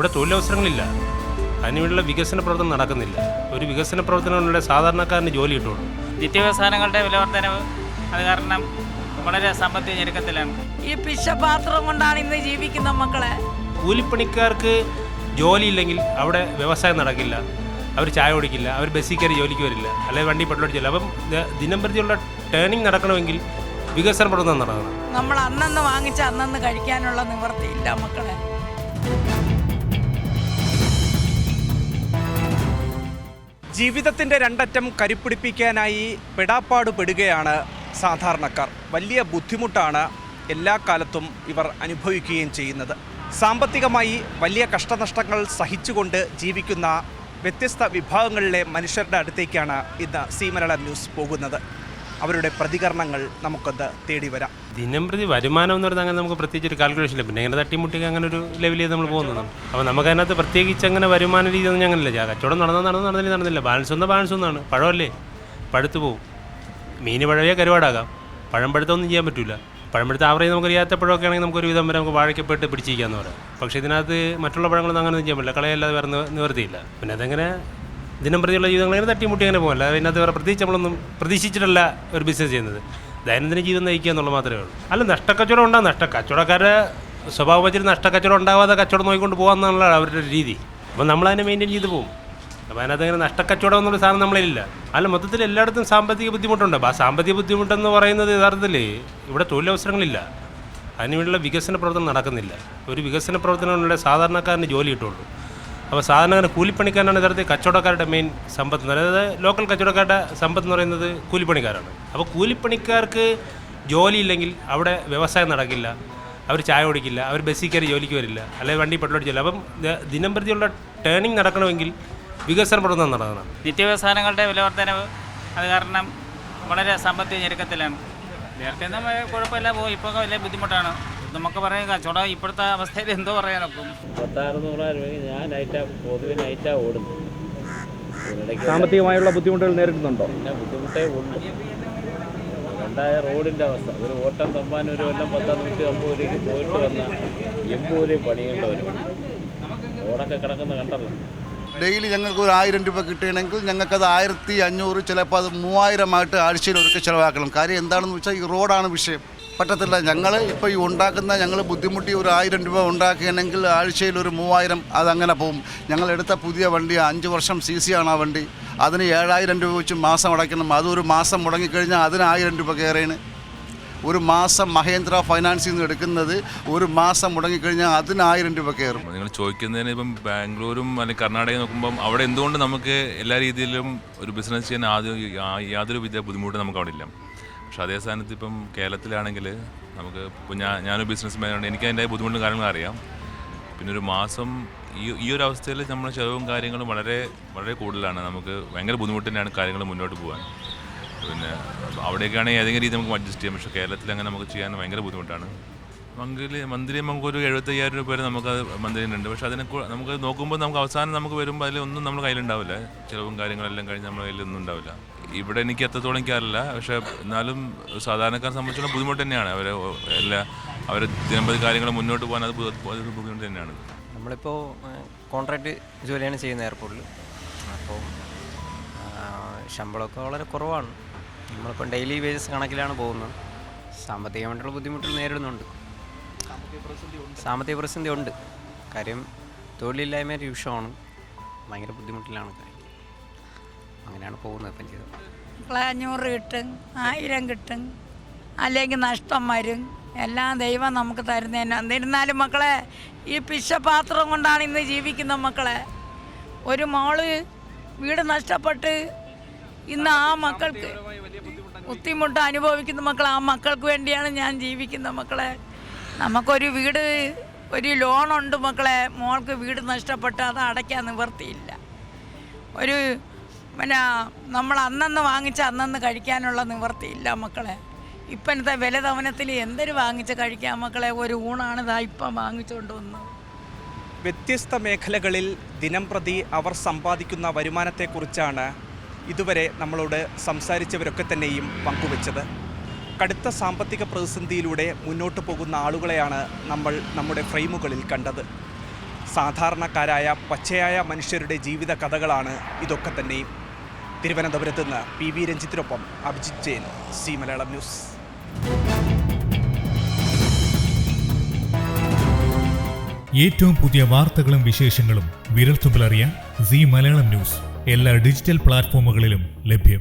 ഇവിടെ തൊഴിലവസരങ്ങളില്ല, അതിനുള്ള വികസന പ്രവർത്തനം നടക്കുന്നില്ല. ഒരു വികസന പ്രവർത്തനങ്ങളുടെ സാധാരണക്കാരന് ജോലി കിട്ടുള്ളൂ. നിത്യവ്യവസാനങ്ങളുടെ വിലവർദ്ധനവ് അത് കാരണം വളരെ സാമ്പത്തിക ഞെരുക്കത്തിലാണ്. ഈ പിശപാത്രം കൊണ്ടാണ് ഇന്ന് ജീവിക്കുന്ന മക്കളെ. കൂലിപ്പണിക്കാർക്ക് ജോലി ഇല്ലെങ്കിൽ അവിടെ വ്യവസായം നടക്കില്ല, അവർ ചായ കുടിക്കില്ല, അവർ ബസ്സിൽ കയറി ജോലിക്ക് വരില്ല, അല്ലെങ്കിൽ വണ്ടി പെട്രോൾ അടിച്ചില്ല. അപ്പം ദിനം പ്രതിയുള്ള ടേണിംഗ് നടക്കണമെങ്കിൽ വികസന പ്രവർത്തനം നടക്കണം. നമ്മൾ അന്നന്ന് വാങ്ങിച്ച അന്നന്ന് കഴിക്കാനുള്ള നിവൃത്തിയില്ല മക്കളെ. ജീവിതത്തിൻ്റെ രണ്ടറ്റം കരുപ്പിടിപ്പിക്കാനായി പെടാപ്പാട് പെടുകയാണ് സാധാരണക്കാർ. വലിയ ബുദ്ധിമുട്ടാണ് എല്ലാ കാലത്തും ഇവർ അനുഭവിക്കുകയും ചെയ്യുന്നത്. സാമ്പത്തികമായി വലിയ കഷ്ടനഷ്ടങ്ങൾ സഹിച്ചുകൊണ്ട് ജീവിക്കുന്ന വ്യത്യസ്ത വിഭാഗങ്ങളിലെ മനുഷ്യരുടെ അടുത്തേക്കാണ് ഇന്ന് സി മലയാളം ന്യൂസ് പോകുന്നത്. അവരുടെ പ്രതികരണങ്ങൾ നമുക്കത് തേടി വരാം. ദിനം പ്രതി വരുമാനം എന്ന് പറഞ്ഞാൽ അങ്ങനെ നമുക്ക് പ്രത്യേകിച്ച് ഒരു കാൽക്കുലേഷൻ ഇല്ല. പിന്നെ ഇങ്ങനെ തട്ടിമുട്ടിക്ക് അങ്ങനെ ഒരു ലെവലിൽ നമ്മൾ പോകുന്നത്. അപ്പോൾ നമുക്കതിനകത്ത് പ്രത്യേകിച്ച് അങ്ങനെ വരുമാന രീതി ഒന്നും ഞങ്ങളില്ല. കച്ചവടം നടന്നില്ല. ബാലൻസ് ഒന്നാണ്. പഴമല്ലേ, പഴുത്തു പോകും. മീൻ പഴവേ കരുവാടാകാം, പഴം പഴുത്തൊന്നും ചെയ്യാൻ പറ്റില്ല. പഴം പഴുത്ത് ആവറേജ് നമുക്ക് അറിയാത്ത പഴമൊക്കെ ആണെങ്കിൽ നമുക്കൊരു വിധം വരെ നമുക്ക് വാഴയ്ക്കപ്പെട്ട് പിടിച്ചിരിക്കാമെന്ന് പറയാം. പക്ഷേ ഇതിനകത്ത് മറ്റുള്ള പഴങ്ങളൊന്നും അങ്ങനെ ചെയ്യാൻ പറ്റില്ല, കളയല്ലാതെ വേറെ നിവർത്തിയില്ല. പിന്നെ അതെങ്ങനെ ദിനം പ്രതിയുള്ള ജീവിതങ്ങൾ അങ്ങനെ തട്ടിമുട്ടി അങ്ങനെ പോകല്ല. അതിനകത്ത് വേറെ പ്രത്യേകിച്ച് നമ്മളൊന്നും പ്രതീക്ഷിച്ചിട്ടല്ല ഒരു ബിസിനസ് ചെയ്യുന്നത്. ദൈനംദിന ജീവിതം നയിക്കുക എന്നുള്ളത് മാത്രമേ ഉള്ളൂ. അല്ല, നഷ്ടക്കച്ചവടം ഉണ്ടാകും. കച്ചവടക്കാരുടെ സ്വഭാവം വെച്ചിട്ട് നഷ്ടക്കച്ചവടം ഉണ്ടാകാതെ കച്ചവടം നോക്കിക്കൊണ്ട് പോകാമെന്നുള്ള അവരുടെ രീതി. അപ്പോൾ നമ്മളതിനെ മെയിൻറ്റെയിൻ ചെയ്ത് പോകും. അപ്പോൾ അതിനകത്ത് അങ്ങനെ നഷ്ടക്കച്ചവടം എന്നുള്ള സാധനം നമ്മളില്ല. അല്ല, മൊത്തത്തിൽ എല്ലായിടത്തും സാമ്പത്തിക ബുദ്ധിമുട്ടുണ്ട്. അപ്പോൾ ആ സാമ്പത്തിക ബുദ്ധിമുട്ടെന്ന് പറയുന്നത് യഥാർത്ഥത്തിൽ ഇവിടെ തൊഴിലവസരങ്ങളില്ല, അതിനുള്ള വികസന പ്രവർത്തനം നടക്കുന്നില്ല. ഒരു വികസന പ്രവർത്തനങ്ങളുടെ സാധാരണക്കാരന് ജോലി കിട്ടുള്ളൂ. അപ്പോൾ സാധാരണ കൂലിപ്പണിക്കാരാണ് യഥാർത്ഥത്തിൽ കച്ചവടക്കാരുടെ മെയിൻ സമ്പത്ത് എന്ന് പറയുന്നത്. ലോക്കൽ കച്ചവടക്കാരുടെ സമ്പത്ത് എന്ന് പറയുന്നത് കൂലിപ്പണിക്കാരാണ്. അപ്പോൾ കൂലിപ്പണിക്കാർക്ക് ജോലി ഇല്ലെങ്കിൽ അവിടെ വ്യവസായം നടക്കില്ല, അവർ ചായ കുടിക്കില്ല, അവർ ബസ്സിൽ കയറി ജോലിക്ക് വരില്ല, അല്ലെങ്കിൽ വണ്ടി പെട്രോൾ അടിച്ചില്ല. അപ്പം ദിനം പ്രതിയുള്ള ടേണിംഗ് നടക്കണമെങ്കിൽ വികസന പ്രവർത്തനം നടക്കണം. നിത്യവ്യവസാനങ്ങളുടെ വിലവർദ്ധനവ് അത് കാരണം വളരെ സാമ്പത്തിക ഞെരുക്കത്തിലാണ്. നേരത്തെ നമ്മൾ കുഴപ്പമില്ല പോയി, ഇപ്പോൾ വലിയ ബുദ്ധിമുട്ടാണ്. നമുക്ക് പറയാം കച്ചവടം ഇപ്പോഴത്തെ അവസ്ഥയിൽ എന്തോ പറയാനൊക്കും. 1600 രൂപയ്ക്ക് ഞാൻ പൊതുവെ നൈറ്റാണ് ഓടുന്നത്. സാമ്പത്തികമായുള്ള ബുദ്ധിമുട്ടുകൾ നേരിടുന്നുണ്ടോ? പിന്നെ ബുദ്ധിമുട്ടേ ഉള്ളൂ. രണ്ടായ റോഡിൻ്റെ അവസ്ഥ. ഒരു ഓട്ടം തമ്പാൻ ഒരു കൊല്ലം 150 രൂപയ്ക്ക് പോയിട്ട് വന്നാൽ 80 രൂപ പണിയേണ്ട വരും. റോഡൊക്കെ കിടക്കുന്ന കണ്ടല്ലോ. ഡെയിലി ഞങ്ങൾക്ക് ഒരു 1000 രൂപ കിട്ടുകയാണെങ്കിൽ ഞങ്ങൾക്കത് 1500, ചിലപ്പോൾ അത് 3000 ആഴ്ചയിൽ ഒരിക്കൽ ചിലവാക്കണം. കാര്യം എന്താണെന്ന് വെച്ചാൽ ഈ റോഡാണ് വിഷയം. പറ്റത്തില്ല. ഞങ്ങൾ ഇപ്പോൾ ഈ ഉണ്ടാക്കുന്ന ഞങ്ങൾ ബുദ്ധിമുട്ടി ഒരു 1000 രൂപ ഉണ്ടാക്കുകയാണെങ്കിൽ ആഴ്ചയിൽ ഒരു 3000 അതങ്ങനെ പോകും. ഞങ്ങളെടുത്ത പുതിയ വണ്ടി 5 വർഷം CC ആണ് ആ വണ്ടി. അതിന് 7000 രൂപ വെച്ച് മാസം അടയ്ക്കണം. അതൊരു മാസം മുടങ്ങിക്കഴിഞ്ഞാൽ അതിന് 1000 രൂപ കയറിയാണ്. ഒരു മാസം മഹേന്ദ്ര ഫൈനാൻസിൽ നിന്ന് എടുക്കുന്നത് ഒരു മാസം മുടങ്ങിക്കഴിഞ്ഞാൽ അതിന് 1000 രൂപ കയറും. നിങ്ങൾ ചോദിക്കുന്നതിന് ഇപ്പം ബാംഗ്ലൂരും അല്ലെങ്കിൽ കർണാടകയിൽ നോക്കുമ്പം അവിടെ എന്തുകൊണ്ട് നമുക്ക് എല്ലാ രീതിയിലും ഒരു ബിസിനസ് ചെയ്യാൻ യാതൊരു വിധ ബുദ്ധിമുട്ടും നമുക്ക് അവിടെ ഇല്ല. പക്ഷേ അതേ സ്ഥാനത്ത് ഇപ്പം കേരളത്തിലാണെങ്കിൽ നമുക്ക് ഇപ്പോൾ ഞാനൊരു ബിസിനസ് മാനാണ്, എനിക്ക് അതിൻ്റെ ബുദ്ധിമുട്ടും കാര്യങ്ങളും അറിയാം. പിന്നെ ഒരു മാസം ഈ ഒരു അവസ്ഥയിൽ നമ്മുടെ ചിലവും കാര്യങ്ങളും വളരെ വളരെ കൂടുതലാണ്. നമുക്ക് ഭയങ്കര ബുദ്ധിമുട്ട് തന്നെയാണ് കാര്യങ്ങൾ മുന്നോട്ട് പോകാൻ. പിന്നെ അവിടെയൊക്കെയാണെങ്കിൽ ഏതെങ്കിലും രീതി നമുക്ക് അഡ്ജസ്റ്റ് ചെയ്യാം. പക്ഷേ കേരളത്തിൽ അങ്ങനെ നമുക്ക് ചെയ്യാൻ ഭയങ്കര ബുദ്ധിമുട്ടാണ്. മന്ത്ലി നമുക്കൊരു 75,000 രൂപ വരെ നമുക്കത് മന്ത്ലിനുണ്ട്. പക്ഷേ അതിനെ നമുക്ക് നോക്കുമ്പോൾ നമുക്ക് അവസാനം നമുക്ക് വരുമ്പോൾ അതിലൊന്നും നമ്മുടെ കയ്യിലുണ്ടാവില്ല. ചിലവും കാര്യങ്ങളെല്ലാം കഴിഞ്ഞ് നമ്മുടെ കയ്യിലൊന്നും ഉണ്ടാവില്ല. ഇവിടെ എനിക്ക് എത്രത്തോളം എനിക്കറിയില്ല. പക്ഷേ എന്നാലും സാധാരണക്കാരെ സംബന്ധിച്ചുള്ള ബുദ്ധിമുട്ട് തന്നെയാണ്. അവരെ ദിനംപ്രതി കാര്യങ്ങൾ മുന്നോട്ട് പോകാൻ അത് ബുദ്ധിമുട്ട് തന്നെയാണ്. നമ്മളിപ്പോൾ കോൺട്രാക്ട് ജോലിയാണ് ചെയ്യുന്നത് എയർപോർട്ടിൽ. അപ്പോൾ ശമ്പളമൊക്കെ വളരെ കുറവാണ്. നമ്മളിപ്പോൾ ഡെയിലി വേജസ് കണക്കിലാണ് പോകുന്നത്. സാമ്പത്തികമായിട്ടുള്ള ബുദ്ധിമുട്ടുകൾ നേരിടുന്നുണ്ട്. സാമ്പത്തിക പ്രതിസന്ധി ഉണ്ട്. കാര്യം തൊഴിലില്ലായ്മ രൂക്ഷമാണ്. ഭയങ്കര ബുദ്ധിമുട്ടിലാണ് കാര്യം. അങ്ങനെയാണ് പോകുന്നത് ഇപ്പം ചെയ്തത്. 500 കിട്ടും, 1000 കിട്ടും, അല്ലെങ്കിൽ നഷ്ടം വരും. എല്ലാം ദൈവം നമുക്ക് തരുന്നതിന്. എന്നിരുന്നാലും മക്കളെ, ഈ പിശപാത്രം കൊണ്ടാണ് ഇന്ന് ജീവിക്കുന്ന മക്കളെ. ഒരു മോള് വീട് നഷ്ടപ്പെട്ട് ഇന്ന് ആ മക്കൾക്ക് ബുദ്ധിമുട്ട് അനുഭവിക്കുന്ന മക്കൾ, ആ മക്കൾക്ക് വേണ്ടിയാണ് ഞാൻ ജീവിക്കുന്ന മക്കളെ. നമുക്കൊരു വീട്, ഒരു ലോണുണ്ട് മക്കളെ. മോൾക്ക് വീട് നഷ്ടപ്പെട്ട് അത് അടയ്ക്കാൻ നിവൃത്തിയില്ല. നമ്മൾ അന്നന്ന് വാങ്ങിച്ച അന്നന്ന് കഴിക്കാനുള്ള നിവൃത്തിയില്ല മക്കളെ. ഇപ്പോഴത്തെ വിലതവനത്തിൽ എന്തൊരു വാങ്ങിച്ച് കഴിക്കാൻ മക്കളെ. ഒരു ഊണാണ് ഇതാ ഇപ്പം വാങ്ങിച്ചുകൊണ്ട് വന്നത്. വ്യത്യസ്ത മേഖലകളിൽ ദിനം പ്രതി അവർ സമ്പാദിക്കുന്ന വരുമാനത്തെക്കുറിച്ചാണ് ഇതുവരെ നമ്മളോട് സംസാരിച്ചവരൊക്കെ തന്നെയും പങ്കുവച്ചത്. കടുത്ത സാമ്പത്തിക പ്രതിസന്ധിയിലൂടെ മുന്നോട്ട് പോകുന്ന ആളുകളെയാണ് നമ്മൾ നമ്മുടെ ഫ്രെയിമുകളിൽ കണ്ടത്. സാധാരണക്കാരായ പച്ചയായ മനുഷ്യരുടെ ജീവിത കഥകളാണ് ഇതൊക്കെ തന്നെയും. തിരുവനന്തപുരത്ത് നിന്ന് PV രഞ്ജിത്തിനൊപ്പം അഭിജിത്ത് ജെയിൻ, സി മലയാളം ന്യൂസ്. ഏറ്റവും പുതിയ വാർത്തകളും വിശേഷങ്ങളും വിരൽത്തുമ്പിലറിയാൻ സി മലയാളം ന്യൂസ് എല്ലാ ഡിജിറ്റൽ പ്ലാറ്റ്ഫോമുകളിലും ലഭ്യം.